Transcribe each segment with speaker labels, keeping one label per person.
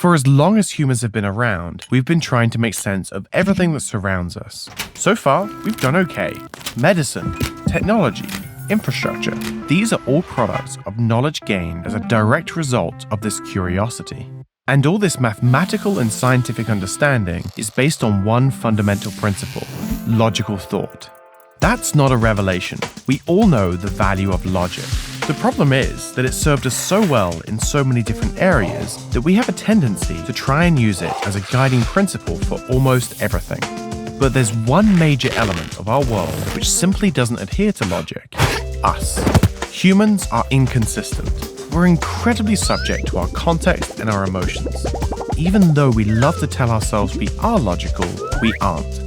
Speaker 1: For as long as humans have been around, we've been trying to make sense of everything that surrounds us. So far, we've done okay. Medicine, technology, infrastructure, these are all products of knowledge gained as a direct result of this curiosity. And all this mathematical and scientific understanding is based on one fundamental principle: logical thought. That's not a revelation. We all know the value of logic. The problem is that it served us so well in so many different areas that we have a tendency to try and use it as a guiding principle for almost everything. But there's one major element of our world which simply doesn't adhere to logic: us. Humans are inconsistent. We're incredibly subject to our context and our emotions. Even though we love to tell ourselves we are logical, we aren't.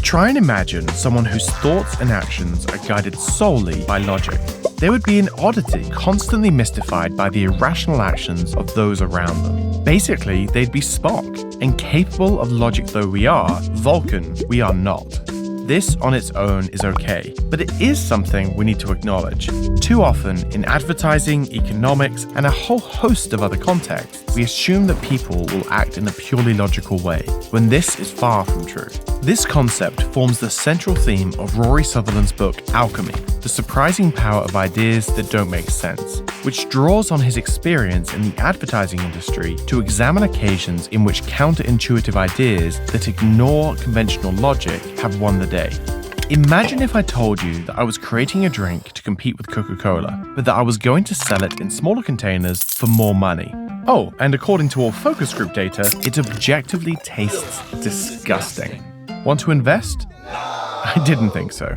Speaker 1: Try and imagine someone whose thoughts and actions are guided solely by logic. They would be an oddity, constantly mystified by the irrational actions of those around them. Basically, they'd be Spock, and capable of logic though we are, Vulcan, we are not. This on its own is okay, but it is something we need to acknowledge. Too often, in advertising, economics, and a whole host of other contexts, we assume that people will act in a purely logical way, when this is far from true. This concept forms the central theme of Rory Sutherland's book, Alchemy, The Surprising Power of Ideas That Don't Make Sense, which draws on his experience in the advertising industry to examine occasions in which counterintuitive ideas that ignore conventional logic have won the day. Imagine if I told you that I was creating a drink to compete with Coca-Cola, but that I was going to sell it in smaller containers for more money. Oh, and according to all focus group data, it objectively tastes disgusting. Want to invest? I didn't think so.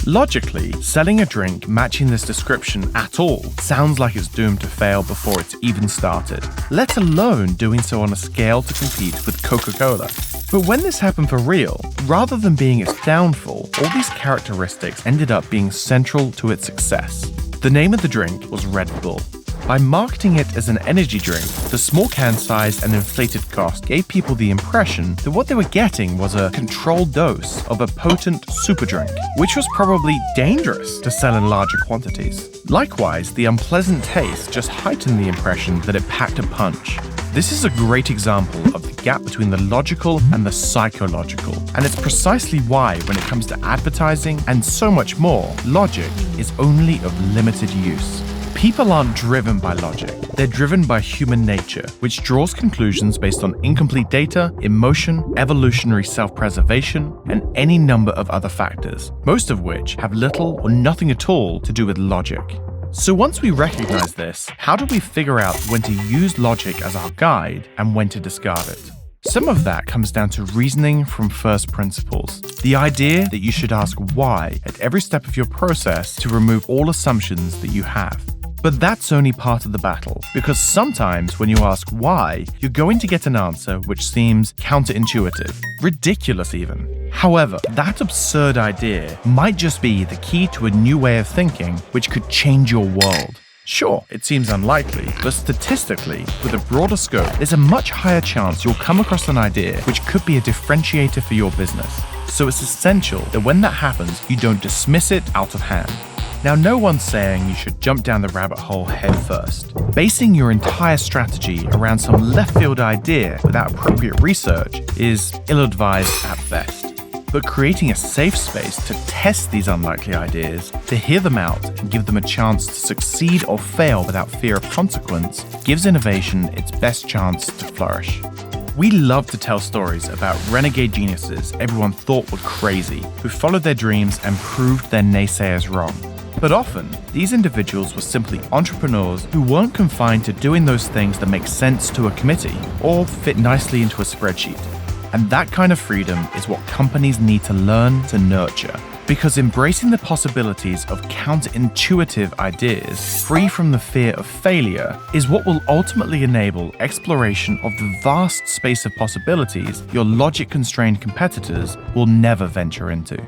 Speaker 1: Logically, selling a drink matching this description at all sounds like it's doomed to fail before it's even started, let alone doing so on a scale to compete with Coca-Cola. But when this happened for real, rather than being its downfall, all these characteristics ended up being central to its success. The name of the drink was Red Bull. By marketing it as an energy drink, the small can size and inflated cost gave people the impression that what they were getting was a controlled dose of a potent super drink, which was probably dangerous to sell in larger quantities. Likewise, the unpleasant taste just heightened the impression that it packed a punch. This is a great example of the gap between the logical and the psychological, and it's precisely why, when it comes to advertising and so much more, logic is only of limited use. People aren't driven by logic, they're driven by human nature, which draws conclusions based on incomplete data, emotion, evolutionary self-preservation, and any number of other factors, most of which have little or nothing at all to do with logic. So once we recognize this, how do we figure out when to use logic as our guide and when to discard it? Some of that comes down to reasoning from first principles. The idea that you should ask why at every step of your process to remove all assumptions that you have. But that's only part of the battle, because sometimes when you ask why, you're going to get an answer which seems counterintuitive, ridiculous even. However, that absurd idea might just be the key to a new way of thinking which could change your world. Sure, it seems unlikely, but statistically, with a broader scope, there's a much higher chance you'll come across an idea which could be a differentiator for your business. So it's essential that when that happens, you don't dismiss it out of hand. Now, no one's saying you should jump down the rabbit hole head first. Basing your entire strategy around some left-field idea without appropriate research is ill-advised at best. But creating a safe space to test these unlikely ideas, to hear them out and give them a chance to succeed or fail without fear of consequence, gives innovation its best chance to flourish. We love to tell stories about renegade geniuses everyone thought were crazy, who followed their dreams and proved their naysayers wrong. But often, these individuals were simply entrepreneurs who weren't confined to doing those things that make sense to a committee or fit nicely into a spreadsheet. And that kind of freedom is what companies need to learn to nurture. Because embracing the possibilities of counterintuitive ideas, free from the fear of failure, is what will ultimately enable exploration of the vast space of possibilities your logic-constrained competitors will never venture into.